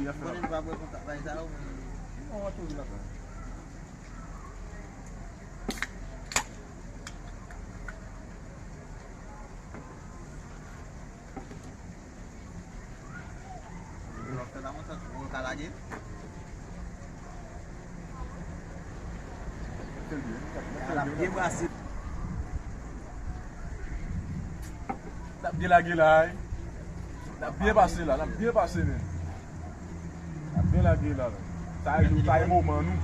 ya fè la. Mwen pa mwen kontak bay sa ou. Mwen tou di la fè. Lòk ta mwen sa mwen kalage. Biye brasi. Nap gila la. Nap biye pase la. Nap biye pase men. Nap biye la gila la. Sa e mouman nou.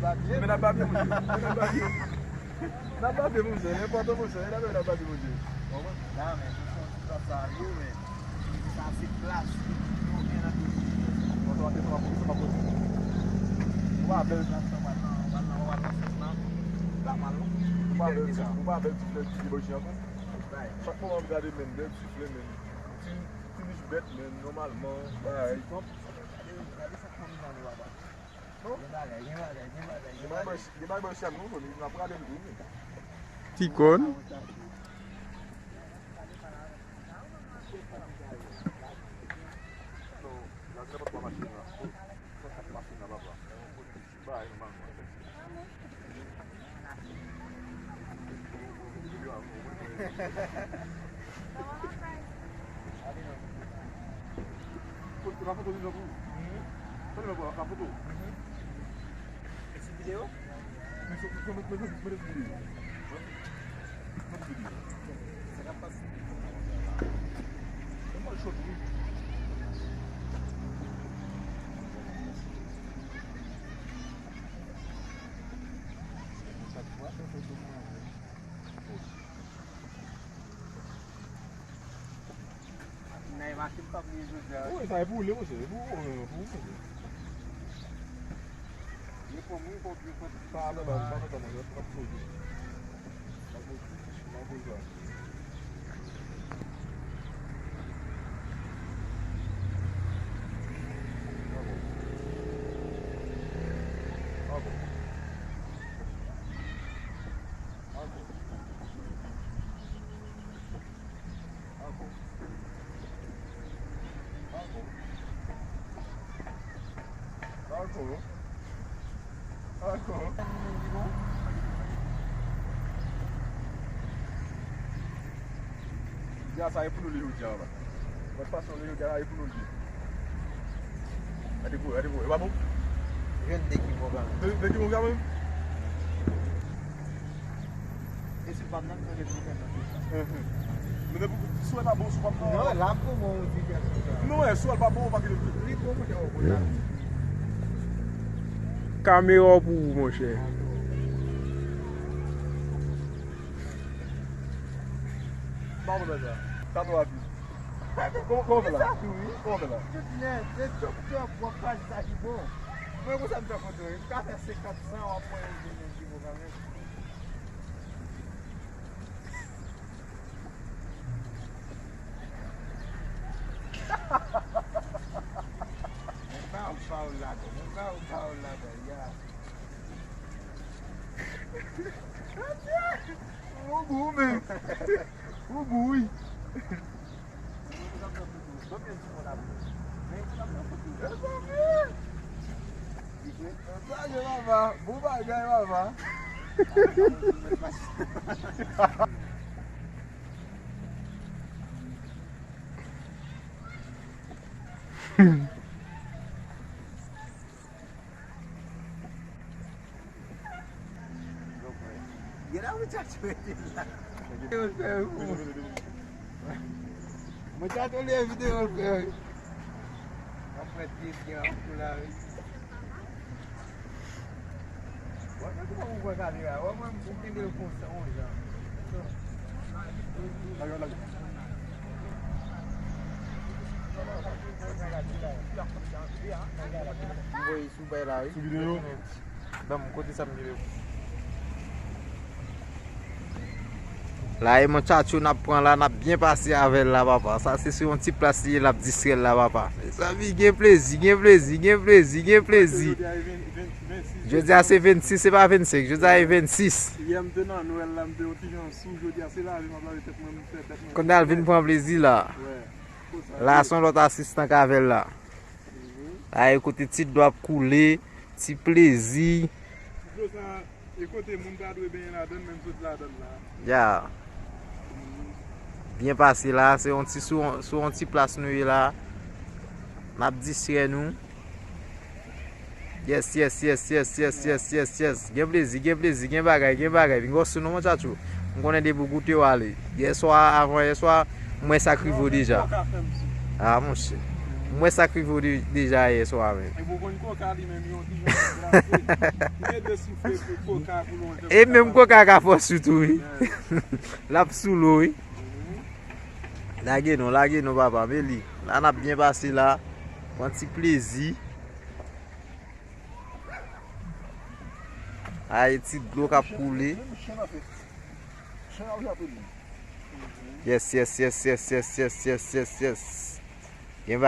Babye. Men ap babye moun je. Nan babye moun je. N'importe moun je. Nan babye moun je. Nan men, sa yo men. Sa se klas. Nou gen a tou. Mwen ap sa pa poti. Mwen ap bel. Mwen ap bel tifle ti boji an kon. Chak moun ap gade men bel tifle men. Finish bet men normalman. Bay. Di bagay siya nou kon, na prade nou. Tikon. Esse video? Será fácil. Này mà chúng ta đi rồi. Ôi, sai bu le você, bu. E como um pouquinho Tá, tá, tá, mas tá tudo. Não vou usar. Já saiu pro Lio já, lá. Mas passou o Lio já aí pro Lio. É de boa, é bom. Gente daqui moga. Daqui moga mesmo. Esse papo não é de Mas depois sua tá bom, sua não é lá como um vídeo assim. Não é, sua tá bom para aquele. E como que eu vou botar? Caméra pour vous, mon cher. Vamos lá. Tá do lado. Como vai lá? Como vai lá? Deixa eu botar isso aqui bom. Como eu vou saber o que aconteceu? O carro é secação, apoio de divulgamento. Paulada, ya. O bou men. O bou. Saje baba, bou bagay baba. Get out muchacho. Muchacho le video fe. Competir que pula. Wala ko mo ba kali ba? Wala mo entender o função já. Voy subir là. Sou vidéo. Dam côté ça me. La e mon tchatchou nap pran la, nap bien pase avec la papa. Ça c'est sur un petit place li la distrel la papa. Ça vi gen plaisir, gen plaisir, gen plaisir, gen plaisir. Je dis à c'est 26, c'est pas 25, je dis à 26. Hier m'te nan Noël là, m'te un petit gens sous, je dis c'est là, je m'a parlé tête moi tête. Quand elle vient prendre plaisir là. Ouais. Là son l'autre assistant qu'avec là. Là écoutez petit doigt couler, petit plaisir. Écoutez mon gars doit bien la donne même toute la donne là. Ya. Bien passé là, c'est un petit sur un petit place nous là. N'a distrait nous. Yes. Gen plaisir, gen bagay. Vin gosse nous mon tchatchou. On connaît des goûter ou aller. Hier soir, moi sacrifié déjà. Ah mon cher. Moi sacrifié déjà hier soir même. Et vous connaissez coca lui même yon petit de souffler pour coca pour loin. Et même coca ka force surtout. La sous l'eau. Oui. Lagé non papa, mais li. Là on a bien passé là. Un petit plaisir. Aïe, petit l'eau qui a coulé. Yes. Gen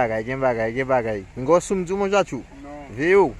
bagay. Ngo soum du mon tchatchou. Non. Veyo.